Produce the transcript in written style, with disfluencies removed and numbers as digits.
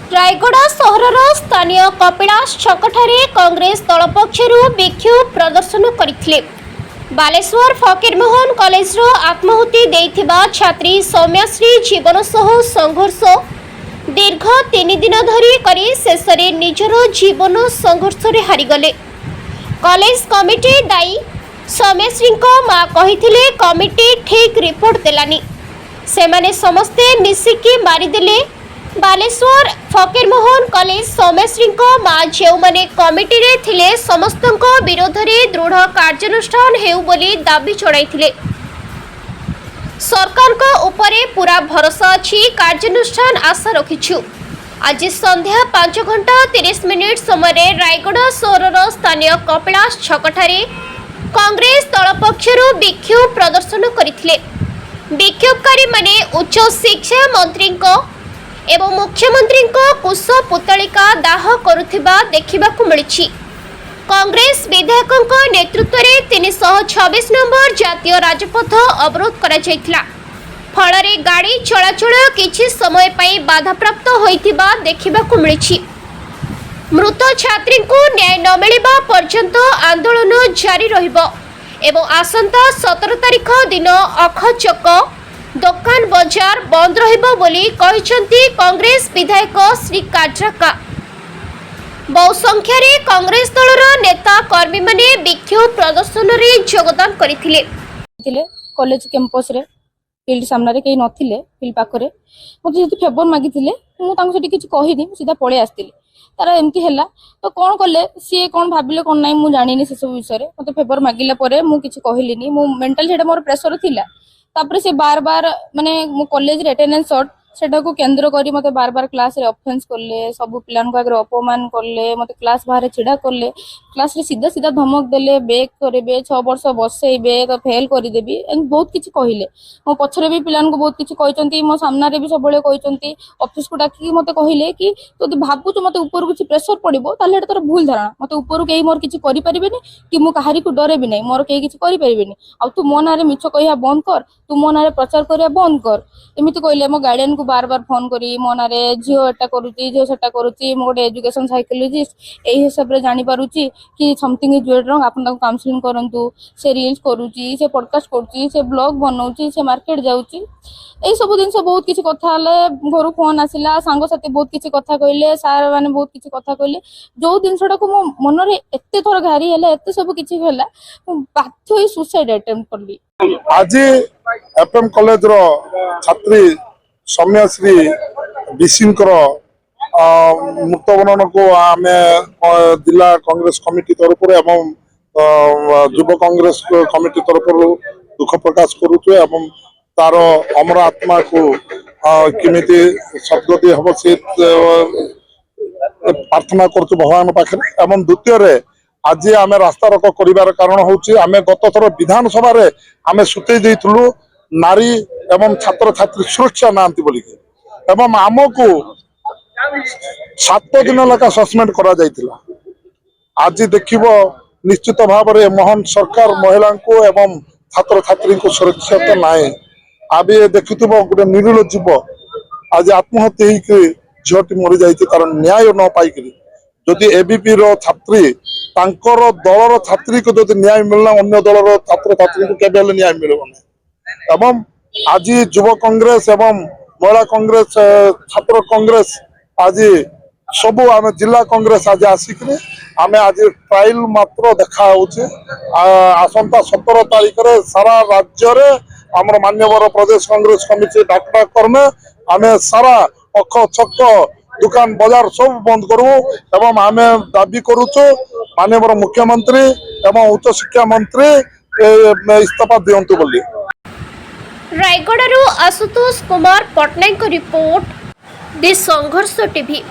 रायगड़ा सहरर स्थानीय कपिलास छकठारे कांग्रेस दल पक्षर विक्षोभ प्रदर्शन करथिले। बालेश्वर फकीरमोहन कॉलेज रो आत्माहुति देइथिबा छात्री सौम्याश्री जीवन सह संघर्ष दीर्घ 3 दिन धरी करी शेषरे निजर जीवन संघर्ष रे हारिगले। कॉलेज कमिटी दायी सौम्याश्री मां कहिथिले कमिटी ठीक रिपोर्ट देलानी, सेमाने समस्ते मिसिकी मारिदेले। बालेश्वर फकीरमोहन कॉलेज सौम्याश्री मां जो माने कमिटी रे थिले समस्तक विरोध में दृढ़ कार्यानुष्ठान हेउ बोली दाबी चढ़ाई। सरकार को उपरे पूरा भरोसा अच्छी, कार्यानुष्ठान आशा रखिछु। आज संध्या 5:30 समय रायगढ़ सहरर स्थानीय कपिलास छकठारे कांग्रेस दल पक्षर विक्षोभ प्रदर्शन करथिले। विक्षोभकारी माने उच्च शिक्षा मंत्री एवं मुख्यमंत्री कुश पुतलिका दाह करुथिबा देखिबाकु मिलिछि। कांग्रेस विधायकों नेतृत्व में 326 नंबर जातीय राजपथ अवरोध करा जायतिला। फलरे गाड़ी चलाचल किछि समय पई बाधाप्राप्त होइतिबा देखिबाकु मिलिछि। मृत छात्री को न्याय न मिलिबा पर्यंत आंदोलन जारी रहिबो एवं आसंता 17 तारिख दिन अखचक दुकान बाजार बंद रहिबो बोली कहिसंती कांग्रेस विधायक श्री काट्राका। बहु संख्यार कांग्रेस दलर नेता कर्मी माने विक्षोभ प्रदर्शन रे योगदान करथिले। कॉलेज कैंपस रे फील्ड सामने रे केही नथिले, फील्ड पाखरे मते जति फेवर मागिथिले मु तांको सेठी किछ कहिनी, सीधा पळे आस्तिले। तार एमती हैला तो कौन कले सी कौन भाविले कौन नहीं मु जानिनी से सब विषय मते फेवर मागिला परे मु किछ कहिलिनी। मु मेंटल सेटा मोर प्रेशर थिला। तापर से बार बार माने मो कॉलेज रे अटेंडेंस शॉर्ट सेटा को केंद्र करी मते बार बार क्लास रे ऑफेंस करले, सब पिलान को आगे अपमान करले, मते क्लास बाहर छिड़ा करले, क्लास रे सीधा सीधा धमक देले, बेक करेबे, 6 वर्ष बसेइबे, तो फेल करि देबी, एंड बहुत किछि कहिले। मो पछरे भी पिलान को बहुत किछि कहिचंती, मो सामना रे भी सब बेले कहिचंती। ऑफिस को डाकी मते कहिले कि तोते भाबु तो मते ऊपर किछि प्रेशर पड़िबो ताले एटा तोर भूल धारणा, मते ऊपर केही मोर किछि करि परिबेनी कि मु काहारी को डरे भी नै, मोर केही किछि करि परिबेनी। आ तू मो नारे मिछ कहिया बंद कर, तू मो नारे प्रचार करिया बंद कर, एमिति कहिले। मो गार्डियन को बार बार फोन करी मो नारे झियो एटा करूची, झियो सेटा करूची, मो गोटे एजुकेशन साइकोलॉजिस्ट एही हिसाब रे जानि पारुची कि समथिंग इज वेड रॉन्ग, आपन ताको काउंसलिंग करंतु। से रील्स करूची, से पॉडकास्ट करूची, से ब्लॉग बनौची, से मार्केट जाउची, एई सब दिन से बहुत किछि कथा हले। घर फोन आसिला, सांग साथी बहुत किछि कथा कइले, सार माने बहुत किछि कथा कइले। जो दिन सडा को मो मन रे एत्ते थोर घारी हले, एत्ते सब किछि हला, बाध्य होई सुसाइड अटेम्प्ट करली। आज एफएम कॉलेज रो छात्री सौम्याश्री विसिंकर मुक्त बनन को आम जिला कांग्रेस कमिटी तरफ एवं युव कांग्रेस कमिटी तरफ दुख प्रकाश करुचु एवं तार अमर आत्मा को किमिति सद्गति हम से प्रार्थना करचु भगवान पाखे। एवं द्वितीय रे आज आम रास्ता रोक कर कारण हूँ आम गत थर विधानसभा आम सुतई देइथुलु नारी एवं छात्र छात्री सुरक्षा नांती बोलिके एवं आमको 7 दिन लगा सस्पेंड करा जाइथिला। आज देखिबो निश्चित भाव में मोहन सरकार महिला को एवं छात्र छात्री को सुरक्षा तो नाए। आबे देखुथबो गोटे निरील जीव आज आत्महत्या होइके झीटी मरी जाइछि कारण न्याय न पाइकरी। जदि एबीपी रो छात्री तांकर दलर छात्री को जदि न्याय मिलना अन्य दलर छात्र छात्री को केबे न्याय मिलबो। एवं आज युव कांग्रेस एवं महिला कांग्रेस छात्र कांग्रेस आज सब आम जिला कांग्रेस आज आसिक आम आज ट्रायल मात्र देखा आसंता 17 तारिख रे सारा राज्य रे आमर मान्यवर प्रदेश कांग्रेस कमिटी डाकटा करमे आम सारा अख छक दुकान बाजार सब बंद करू एवं आम दाबी करुचु माननीय मुख्यमंत्री एवं उच्च शिक्षा मंत्री इस्तीफा दियंतु बोली। रायगढ़ आशुतोष कुमार पटनायक रिपोर्ट, दि संघर्ष टीवी।